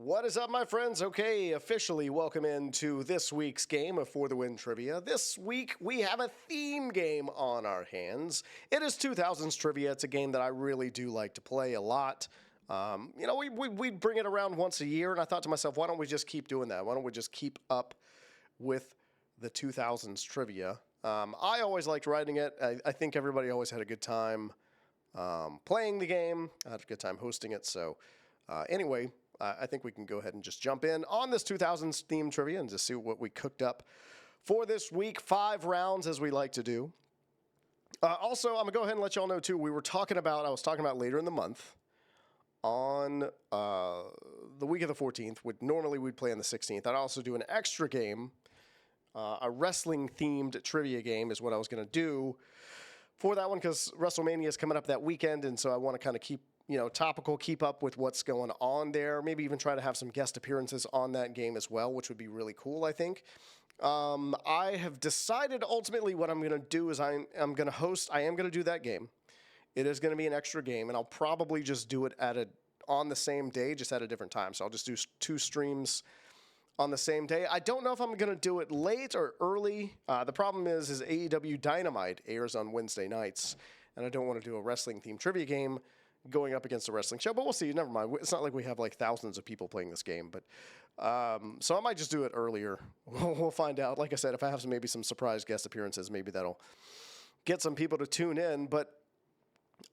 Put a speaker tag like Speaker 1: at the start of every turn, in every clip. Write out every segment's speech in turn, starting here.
Speaker 1: What is up, my friends? Okay, officially welcome into this week's game of For the Win Trivia. This week, we have a theme game on our hands. It is 2000s Trivia. It's a game that I really do like to play a lot. We bring it around once a year, and I thought to myself, why don't we just keep doing that? Why don't we just keep up with the 2000s Trivia? I always liked writing it. I think everybody always had a good time playing the game. I had a good time hosting it, so anyway, I think we can go ahead and just jump in on this 2000s theme trivia and just see what we cooked up for this week. 5 rounds, as we like to do. Also, I'm going to go ahead and let y'all know, too, I was talking about later in the month on the week of the 14th. Normally, we'd play on the 16th. I'd also do an extra game, a wrestling-themed trivia game is what I was going to do for that one because WrestleMania is coming up that weekend, and so I want to kind of keep topical, keep up with what's going on there. Maybe even try to have some guest appearances on that game as well, which would be really cool, I think. I have decided ultimately what I'm going to do is I am going to do that game. It is going to be an extra game, and I'll probably just do it on the same day, just at a different time. So I'll just do 2 streams on the same day. I don't know if I'm going to do it late or early. The problem is AEW Dynamite airs on Wednesday nights, and I don't want to do a wrestling-themed trivia game going up against a wrestling show, but we'll see. Never mind. It's not like we have like thousands of people playing this game, but so I might just do it earlier. We'll find out. Like I said, if I have maybe some surprise guest appearances, maybe that'll get some people to tune in. But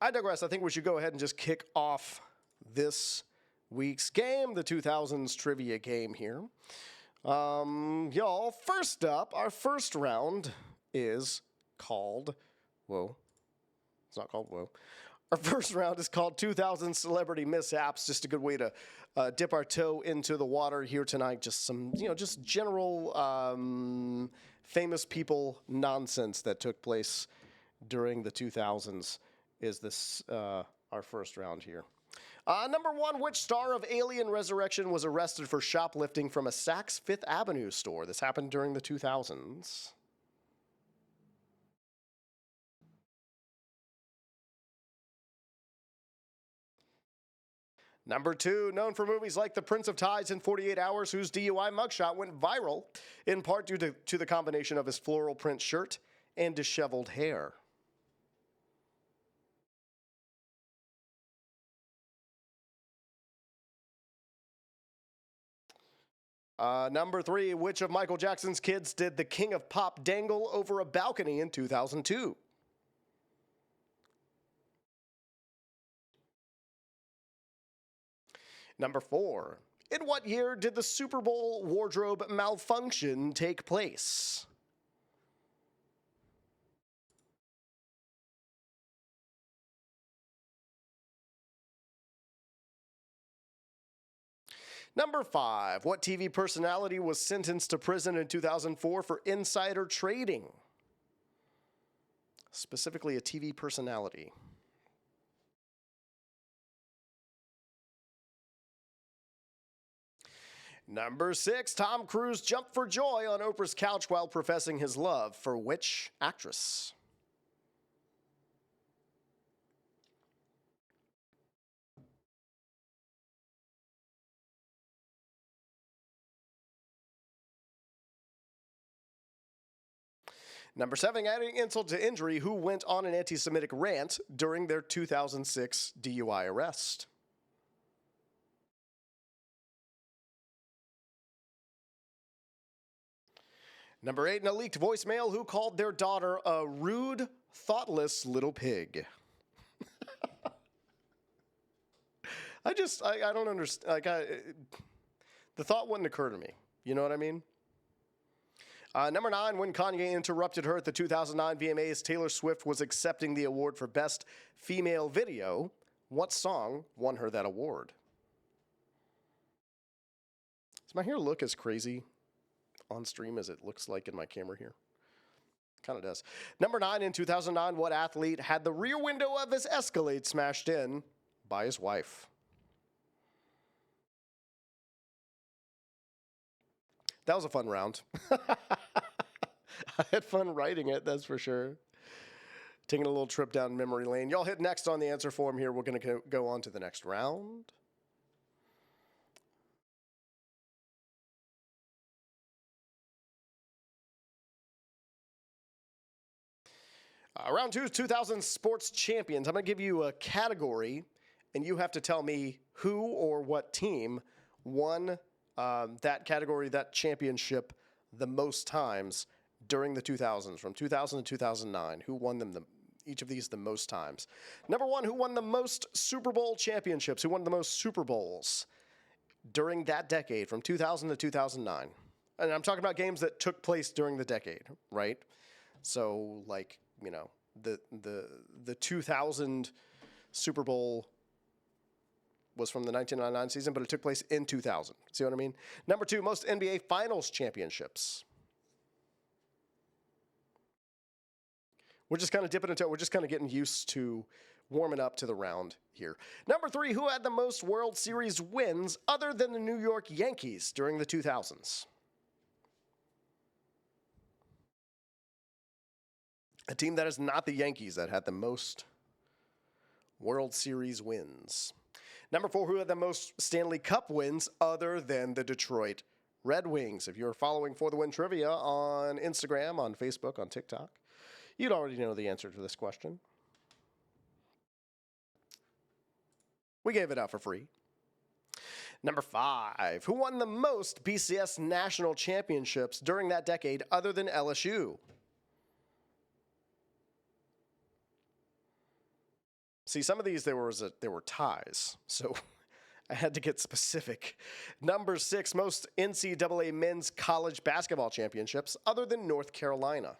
Speaker 1: I digress. I think we should go ahead and just kick off this week's game, the 2000s trivia game here. Y'all, first up, our first round is called, whoa, it's not called whoa. Our first round is called 2000 Celebrity Mishaps. Just a good way to dip our toe into the water here tonight. Just some, just general famous people nonsense that took place during the 2000s is this our first round here. Number 1, which star of Alien Resurrection was arrested for shoplifting from a Saks Fifth Avenue store? This happened during the 2000s. Number 2, known for movies like The Prince of Tides and 48 Hours, whose DUI mugshot went viral, in part due to the combination of his floral print shirt and disheveled hair. Number 3, which of Michael Jackson's kids did the King of Pop dangle over a balcony in 2002? Number 4, in what year did the Super Bowl wardrobe malfunction take place? Number 5, what TV personality was sentenced to prison in 2004 for insider trading? Specifically, a TV personality. Number 6, Tom Cruise jumped for joy on Oprah's couch while professing his love for which actress? Number 7, adding insult to injury, who went on an anti-Semitic rant during their 2006 DUI arrest? Number 8, in a leaked voicemail, who called their daughter a rude, thoughtless little pig? I don't understand. The thought wouldn't occur to me. You know what I mean? Number 9, when Kanye interrupted her at the 2009 VMAs, Taylor Swift was accepting the award for Best Female Video. What song won her that award? Does my hair look as crazy on stream as it looks like in my camera here? Kind of does. Number 9, in 2009, what athlete had the rear window of his Escalade smashed in by his wife? That was a fun round. I had fun writing it, that's for sure. Taking a little trip down memory lane. Y'all hit next on the answer form here. We're going to go on to the next round. Round two, 2000 sports champions. I'm going to give you a category, and you have to tell me who or what team won that category, that championship, the most times during the 2000s, from 2000 to 2009. Who won them each of these the most times? Number one, who won the most Super Bowl championships? Who won the most Super Bowls during that decade, from 2000 to 2009? And I'm talking about games that took place during the decade, right? So, like, you know, the 2000 Super Bowl was from the 1999 season, but it took place in 2000. See what I mean? Number two, most NBA Finals championships. We're just kind of dipping into it. We're just kind of getting used to warming up to the round here. Number three, who had the most World Series wins other than the New York Yankees during the 2000s? A team that is not the Yankees that had the most World Series wins. Number four, who had the most Stanley Cup wins other than the Detroit Red Wings? If you're following For the Win Trivia on Instagram, on Facebook, on TikTok, you'd already know the answer to this question. We gave it out for free. Number five, who won the most BCS national championships during that decade other than LSU? See, some of these there were ties, so I had to get specific. Number six, most NCAA men's college basketball championships other than North Carolina.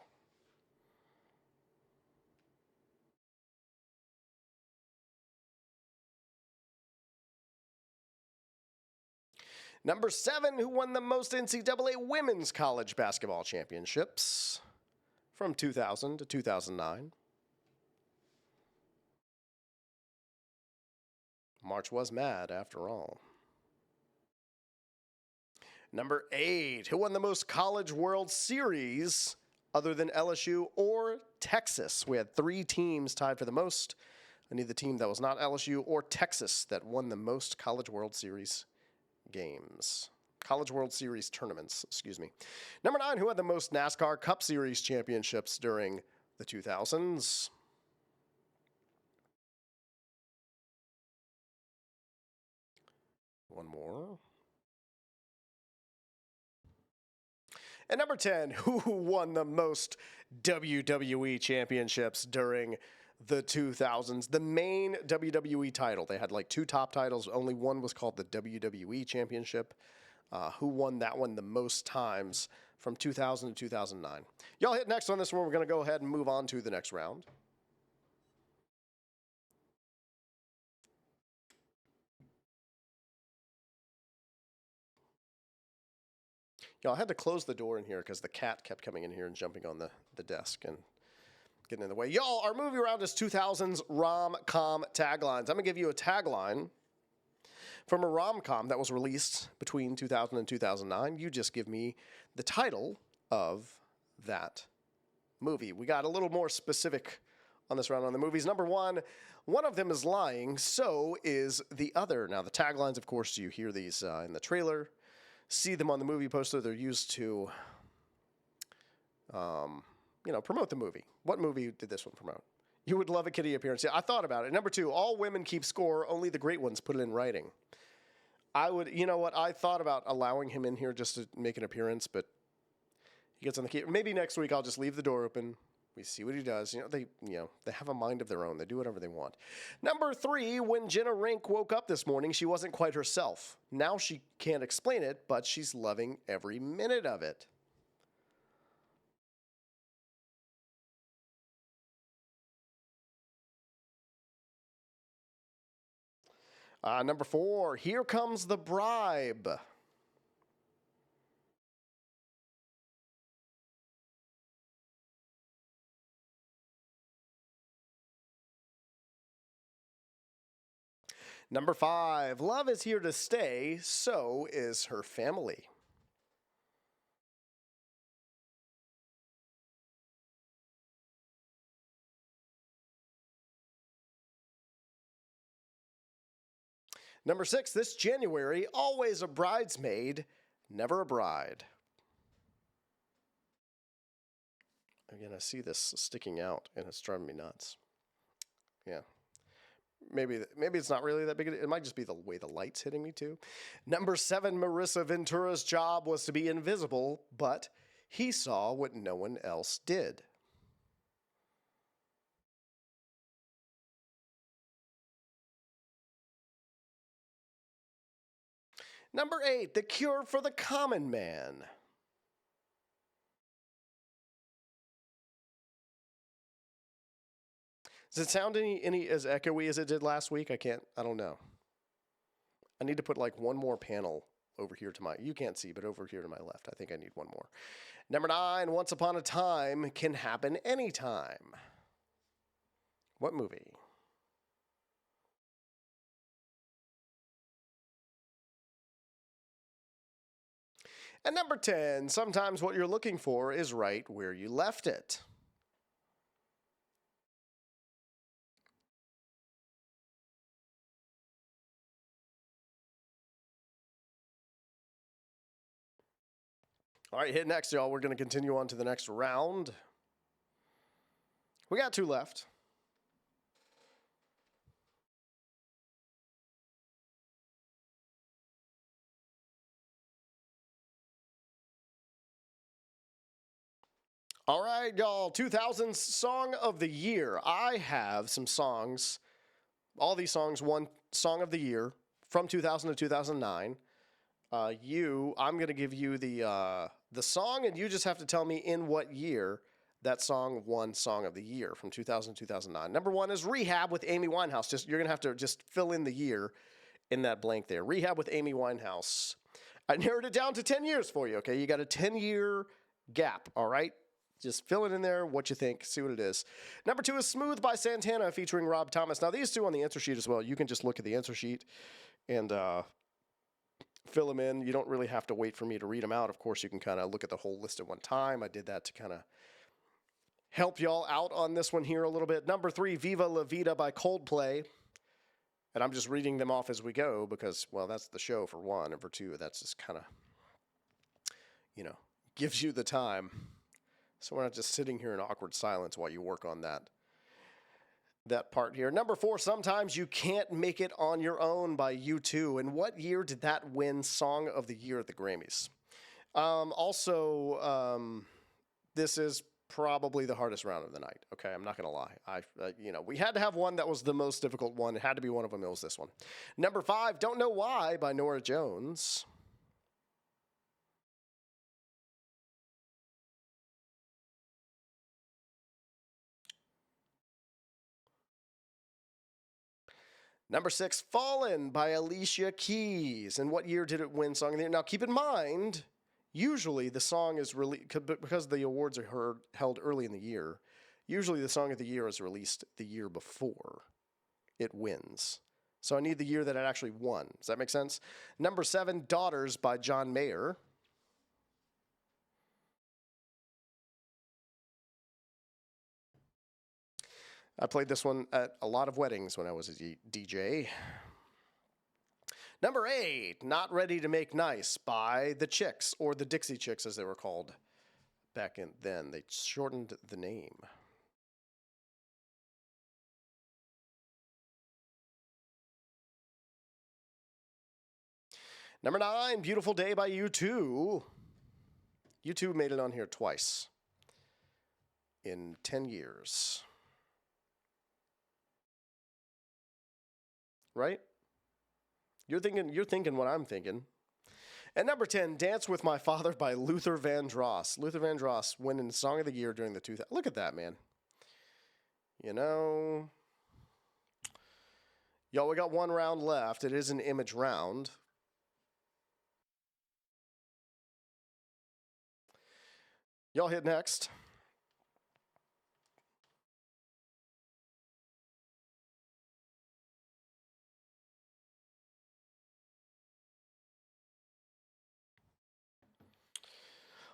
Speaker 1: Number seven, who won the most NCAA women's college basketball championships from 2000 to 2009? March was mad, after all. Number eight, who won the most College World Series other than LSU or Texas? We had three teams tied for the most. I need the team that was not LSU or Texas that won the most College World Series games. College World Series tournaments, excuse me. Number nine, who had the most NASCAR Cup Series championships during the 2000s? One more. And number 10, who won the most WWE championships during the 2000s? The main WWE title. They had like two top titles. Only one was called the WWE Championship. Who won that one the most times from 2000 to 2009? Y'all hit next on this one. We're going to go ahead and move on to the next round. Y'all, I had to close the door in here because the cat kept coming in here and jumping on the desk and getting in the way. Y'all, our movie round is 2000s rom-com taglines. I'm going to give you a tagline from a rom-com that was released between 2000 and 2009. You just give me the title of that movie. We got a little more specific on this round on the movies. Number one of them is lying, so is the other. Now, the taglines, of course, you hear these in the trailer, see them on the movie poster. They're used to, promote the movie. What movie did this one promote? You would love a kitty appearance. Yeah, I thought about it. Number two, all women keep score. Only the great ones put it in writing. You know what? I thought about allowing him in here just to make an appearance, but he gets on the key. Maybe next week I'll just leave the door open. We see what he does. They have a mind of their own. They do whatever they want. Number three, when Jenna Rink woke up this morning, she wasn't quite herself. Now she can't explain it, but she's loving every minute of it. Number four, here comes the bribe. Number five, love is here to stay, so is her family. Number six, this January, always a bridesmaid, never a bride. Again, I see this sticking out, and it's driving me nuts. Yeah. Maybe it's not really that big. It might just be the way the light's hitting me, too. Number 7, Marissa Ventura's job was to be invisible, but he saw what no one else did. Number 8, The Cure for the Common Man. Does it sound any as echoey as it did last week? I don't know. I need to put like one more panel over here to my, you can't see, but over here to my left. I think I need one more. Number 9, Once Upon a Time Can Happen Anytime. What movie? And number 10, Sometimes what you're looking for is right where you left it. All right, hit next, y'all. We're going to continue on to the next round. We got 2 left. All right, y'all. 2000s Song of the Year. I have some songs. All these songs won Song of the Year from 2000 to 2009. I'm going to give you the song, and you just have to tell me in what year that song won Song of the Year from 2000 to 2009. Number 1 is Rehab with Amy Winehouse. You're going to have to just fill in the year in that blank there. Rehab with Amy Winehouse. I narrowed it down to 10 years for you, okay? You got a 10-year gap, all right? Just fill it in there, what you think, see what it is. Number 2 is Smooth by Santana featuring Rob Thomas. Now, these two on the answer sheet as well. You can just look at the answer sheet and fill them in. You don't really have to wait for me to read them out. Of course, you can kind of look at the whole list at one time. I did that to kind of help y'all out on this one here a little bit. Number 3, Viva La Vida by Coldplay. And I'm just reading them off as we go because, well, that's the show for 1. And for 2, that's just kind of, gives you the time. So we're not just sitting here in awkward silence while you work on that part here. Number 4, Sometimes You Can't Make It on Your Own by U2. And what year did that win Song of the Year at the Grammys? This is probably the hardest round of the night. Okay, I'm not going to lie. We had to have one that was the most difficult one. It had to be one of them. It was this one. Number 5, Don't Know Why by Norah Jones. Number 6, Fallen by Alicia Keys. And what year did it win Song of the Year? Now, keep in mind, usually the song is released, because the awards are held early in the year, usually the Song of the Year is released the year before it wins. So I need the year that it actually won. Does that make sense? Number 7, Daughters by John Mayer. I played this one at a lot of weddings when I was a DJ. Number 8, Not Ready to Make Nice by the Chicks, or the Dixie Chicks as they were called back then. They shortened the name. Number 9, Beautiful Day by U2. U2 made it on here twice in 10 years. Right? You're thinking what I'm thinking. And number 10, Dance with My Father by Luther Vandross. Luther Vandross winning Song of the Year during the 2000s. Look at that, man. Y'all, we got one round left. It is an image round. Y'all hit next.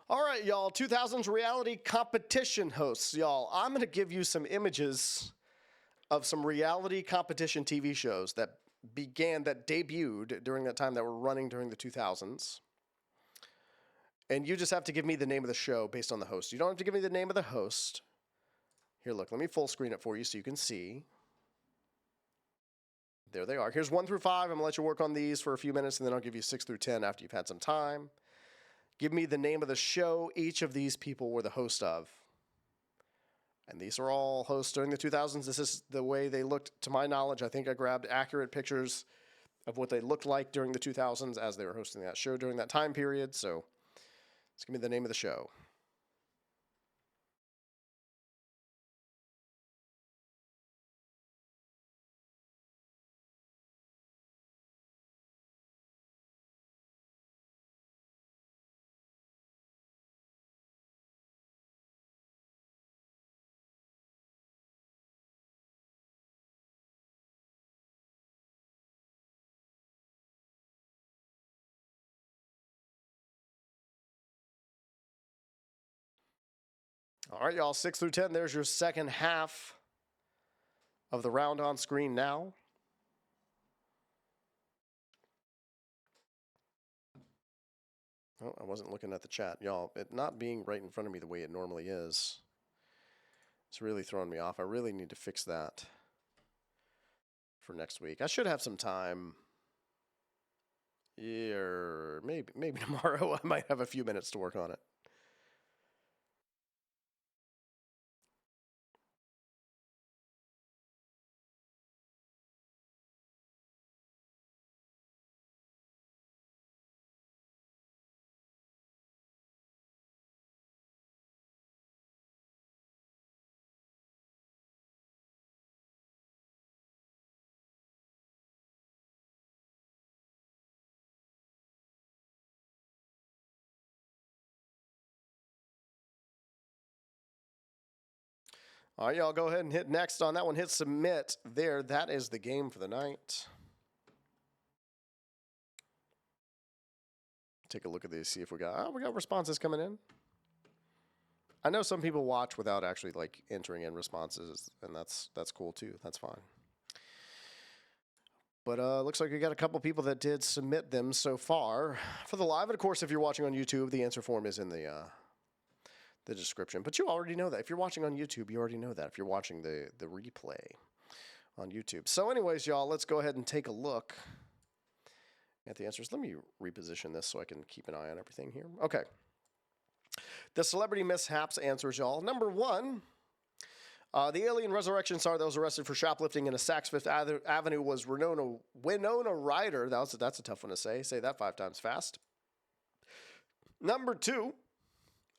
Speaker 1: All right, y'all, 2000s reality competition hosts, y'all. I'm going to give you some images of some reality competition TV shows that debuted during that time that were running during the 2000s. And you just have to give me the name of the show based on the host. You don't have to give me the name of the host. Here, look, let me full screen it for you so you can see. There they are. Here's 1 through 5. I'm going to let you work on these for a few minutes, and then I'll give you 6 through 10 after you've had some time. Give me the name of the show each of these people were the host of. And these are all hosts during the 2000s. This is the way they looked, to my knowledge. I think I grabbed accurate pictures of what they looked like during the 2000s as they were hosting that show during that time period. So let's give me the name of the show. All right, y'all, 6 through 10. There's your second half of the round on screen now. Oh, I wasn't looking at the chat. Y'all, it not being right in front of me the way it normally is, it's really throwing me off. I really need to fix that for next week. I should have some time. Or maybe tomorrow I might have a few minutes to work on it. All right, y'all, go ahead and hit next on that one. Hit submit there. That is the game for the night. Take a look at these, see if we got responses coming in. I know some people watch without actually like entering in responses, and that's cool too. That's fine. But looks like we got a couple people that did submit them so far for the live. And of course, if you're watching on YouTube, the answer form is in the description. But you already know that. If you're watching on YouTube, you already know that. If you're watching the replay on YouTube. So anyways, y'all, let's go ahead and take a look at the answers. Let me reposition this so I can keep an eye on everything here. Okay. The celebrity mishaps answers, y'all. Number 1, the alien resurrection star that was arrested for shoplifting in a Saks Fifth Avenue was Winona Ryder. That's a tough one to say. Say that 5 times fast. Number 2,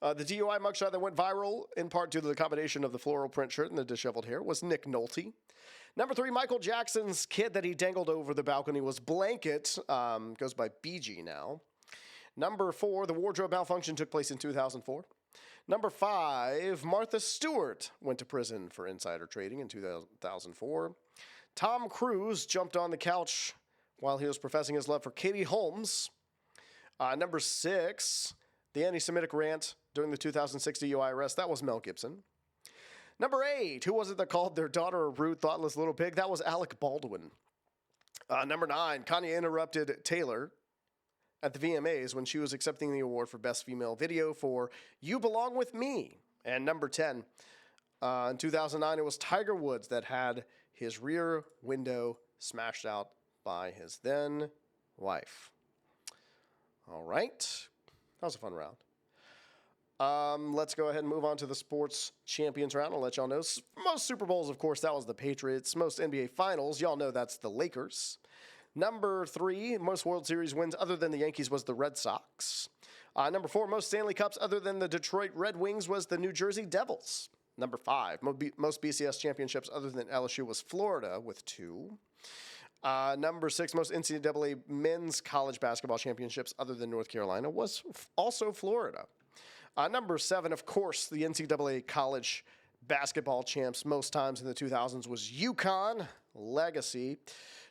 Speaker 1: the DUI mugshot that went viral in part due to the combination of the floral print shirt and the disheveled hair was Nick Nolte. Number 3, Michael Jackson's kid that he dangled over the balcony was Blanket. Goes by BG now. Number 4, the wardrobe malfunction took place in 2004. Number 5, Martha Stewart went to prison for insider trading in 2004. Tom Cruise jumped on the couch while he was professing his love for Katie Holmes. Number 6, the anti-Semitic rant during the 2006 DUI arrest. That was Mel Gibson. Number 8, who was it that called their daughter a rude, thoughtless little pig? That was Alec Baldwin. Number 9, Kanye interrupted Taylor at the VMAs when she was accepting the award for Best Female Video for You Belong With Me. And number 10, in 2009, it was Tiger Woods that had his rear window smashed out by his then wife. All right. That was a fun round. Let's go ahead and move on to the sports champions round. I'll let y'all know. Most Super Bowls, of course, that was the Patriots. Most NBA Finals, y'all know that's the Lakers. Number 3, most World Series wins other than the Yankees was the Red Sox. Number 4, most Stanley Cups other than the Detroit Red Wings was the New Jersey Devils. Number 5, most BCS championships other than LSU was Florida with 2. Number 6, most NCAA men's college basketball championships other than North Carolina was also Florida. Number 7, of course, the NCAA college basketball champs most times in the 2000s was UConn, Legacy.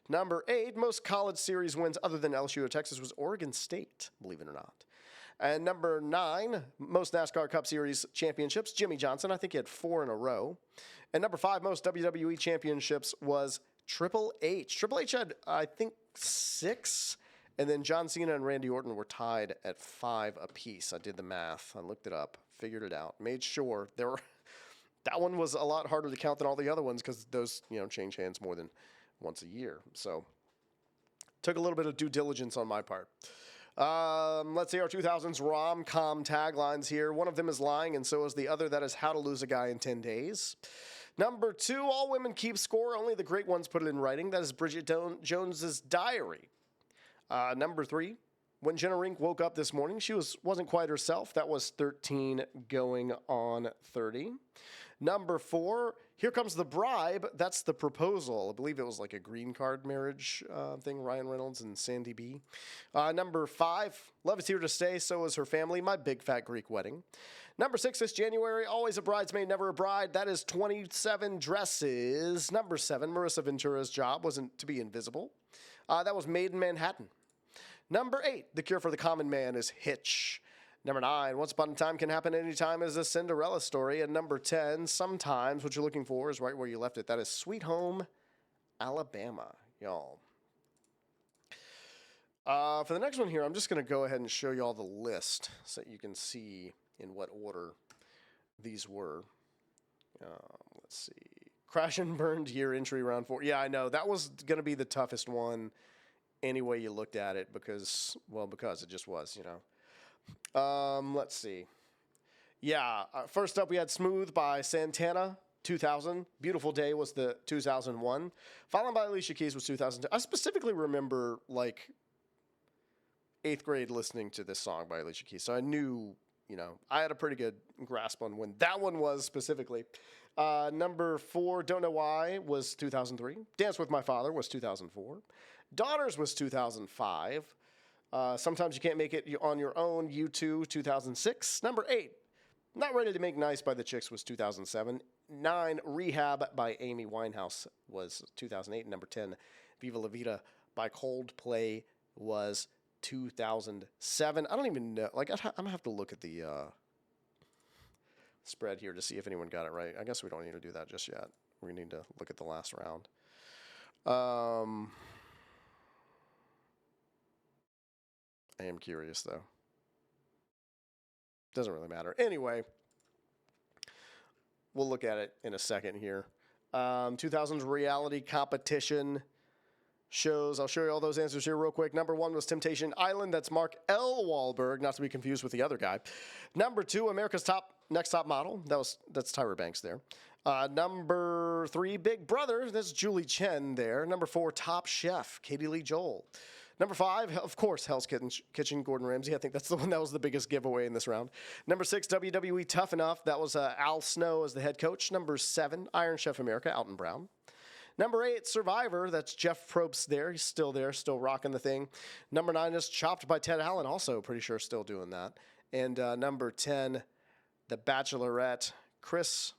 Speaker 1: Number 8, most college series wins other than LSU or Texas was Oregon State, believe it or not. And number 9, most NASCAR Cup Series championships, Jimmy Johnson. I think he had 4 in a row. And number 5, most WWE championships was Triple H. Triple H had, I think, 6. And then John Cena and Randy Orton were tied at 5 apiece. I did the math. I looked it up, figured it out, made sure there were. That one was a lot harder to count than all the other ones because those, change hands more than once a year. So took a little bit of due diligence on my part. Let's see our 2000s rom-com taglines here. One of them is lying, and so is the other. That is How to Lose a Guy in 10 Days. Number 2, all women keep score. Only the great ones put it in writing. That is Bridget Jones's Diary. Number 3, when Jenna Rink woke up this morning, she wasn't quite herself. That was 13 going on 30. Number 4, Here Comes the Bribe. That's The Proposal. I believe it was like a green card marriage thing, Ryan Reynolds and Sandy B. Number 5, Love Is Here to Stay, So Is Her Family, My Big Fat Greek Wedding. Number 6 this January, Always a Bridesmaid, Never a Bride. That is 27 Dresses. Number 7, Marissa Ventura's job wasn't to be invisible. That was Made in Manhattan. Number 8, The Cure for the Common Man is Hitch. Number 9, Once Upon a Time Can Happen Anytime is a Cinderella Story. And number 10, Sometimes What You're Looking For is Right Where You Left It. That is Sweet Home, Alabama, y'all. For the next one here, I'm just going to go ahead and show you all the list so that you can see in what order these were. Let's see. Crash and Burned Year Entry Round 4. Yeah, I know. That was going to be the toughest one any way you looked at it because it just was, Let's see. Yeah, first up we had Smooth by Santana, 2000. Beautiful Day was the 2001. Followed by Alicia Keys was 2002. I specifically remember, 8th grade listening to this song by Alicia Keys, so I knew, I had a pretty good grasp on when that one was specifically. Number 4, Don't Know Why, was 2003. Dance With My Father was 2004. Daughters was 2005. Sometimes You Can't Make It on Your Own, U2, 2006. Number 8, Not Ready to Make Nice by the Chicks was 2007. 9, Rehab by Amy Winehouse was 2008. Number 10, Viva La Vida by Coldplay was 2007. I don't even know. I'm going to have to look at the spread here to see if anyone got it right. I guess we don't need to do that just yet. We need to look at the last round. I am curious, though. Doesn't really matter. Anyway, we'll look at it in a second here. 2000s reality competition shows. I'll show you all those answers here real quick. Number 1 was Temptation Island. That's Mark L. Wahlberg, not to be confused with the other guy. Number 2, America's Next Top Model. That's Tyra Banks there. Number 3, Big Brother. That's Julie Chen there. Number 4, Top Chef, Katie Lee Joel. Number 5, of course, Hell's Kitchen, Gordon Ramsay. I think that's the one that was the biggest giveaway in this round. Number 6, WWE Tough Enough. That was Al Snow as the head coach. Number 7, Iron Chef America, Alton Brown. Number 8, Survivor. That's Jeff Probst there. He's still there, still rocking the thing. Number 9 is Chopped by Ted Allen. Also pretty sure still doing that. And number 10, The Bachelorette, Chris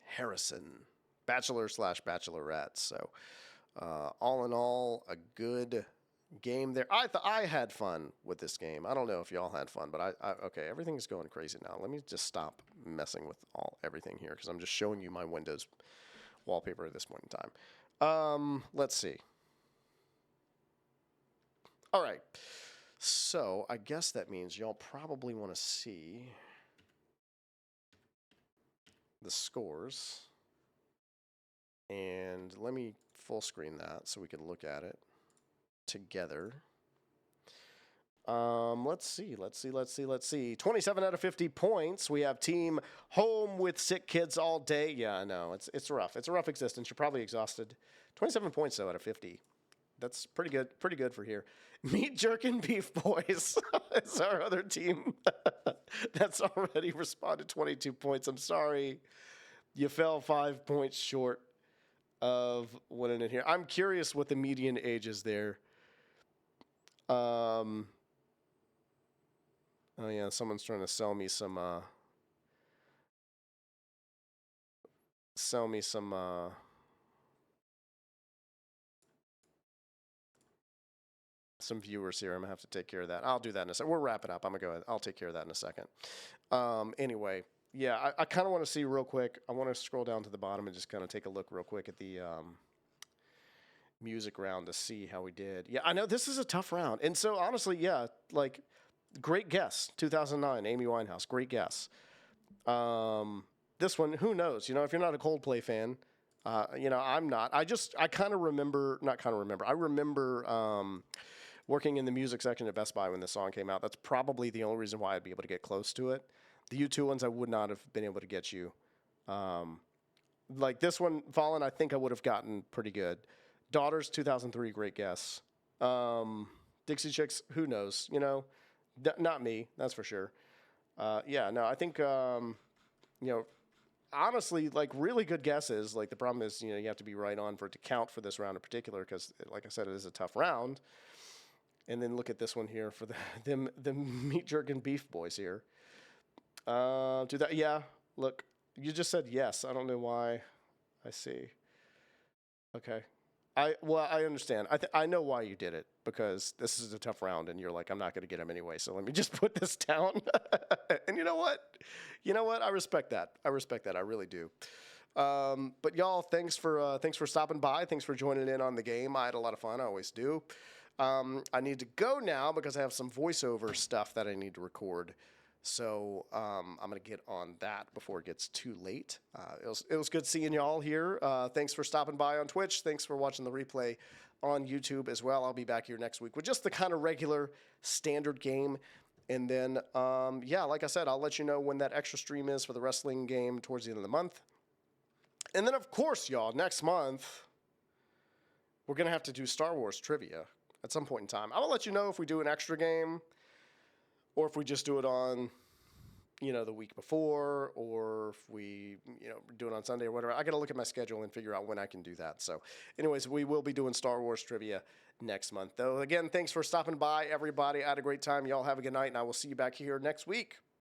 Speaker 1: Harrison. Bachelor/Bachelorette. So all in all, a good game there. I had fun with this game. I don't know if y'all had fun, but okay, everything's going crazy now. Let me just stop messing with everything here because I'm just showing you my Windows wallpaper at this point in time. Let's see. All right. So I guess that means y'all probably want to see the scores. And let me full screen that so we can look at it together. Let's see. 27 out of 50 points. We have Team Home with Sick Kids All Day. Yeah, I know. It's rough. It's a rough existence. You're probably exhausted. 27 points, though, out of 50. That's pretty good. Pretty good for here. Meat Jerkin Beef Boys is our other team. That's already responded 22 points. I'm sorry. You fell 5 points short of winning it here. I'm curious what the median age is there. Oh yeah, someone's trying to sell me some viewers here. I'm gonna have to take care of that. I'll do that in a second. We're wrapping up. I'm gonna go ahead. I'll take care of that in a second. Anyway, yeah, I kind of want to see real quick. I want to scroll down to the bottom and just kind of take a look real quick at music round to see how we did. Yeah, I know this is a tough round. And so honestly, yeah, like great guess. 2009, Amy Winehouse, great guess. This one, who knows? You know, if you're not a Coldplay fan, you know, I'm not. I kind of remember, not kind of remember. I remember working in the music section at Best Buy when this song came out. That's probably the only reason why I'd be able to get close to it. The U2 ones, I would not have been able to get you. Like this one, Fallen, I think I would have gotten pretty good. Daughters, 2003, great guess. Dixie Chicks, who knows? You know, not me, that's for sure. Yeah, no, I think, you know, honestly, like really good guesses. Like the problem is, you know, you have to be right on for it to count for this round in particular because, like I said, it is a tough round. And then look at this one here for the Meat Jerkin Beef Boys here. Do that, yeah. Look, you just said yes. I don't know why. I see. Okay. I understand. I know why you did it because this is a tough round, and you're like, I'm not going to get him anyway. So let me just put this down. And you know what? You know what? I respect that. I respect that. I really do. But y'all, thanks for stopping by. Thanks for joining in on the game. I had a lot of fun. I always do. I need to go now because I have some voiceover stuff that I need to record. So I'm going to get on that before it gets too late. It was good seeing y'all here. Thanks for stopping by on Twitch. Thanks for watching the replay on YouTube as well. I'll be back here next week with just the kind of regular standard game. And then, yeah, like I said, I'll let you know when that extra stream is for the wrestling game towards the end of the month. And then, of course, y'all, next month, we're going to have to do Star Wars trivia at some point in time. I will let you know if we do an extra game or if we just do it on, you know, the week before, or if we, you know, do it on Sunday or whatever. I got to look at my schedule and figure out when I can do that. So anyways, we will be doing Star Wars trivia next month, though. Again, thanks for stopping by, everybody. I had a great time. Y'all have a good night, and I will see you back here next week.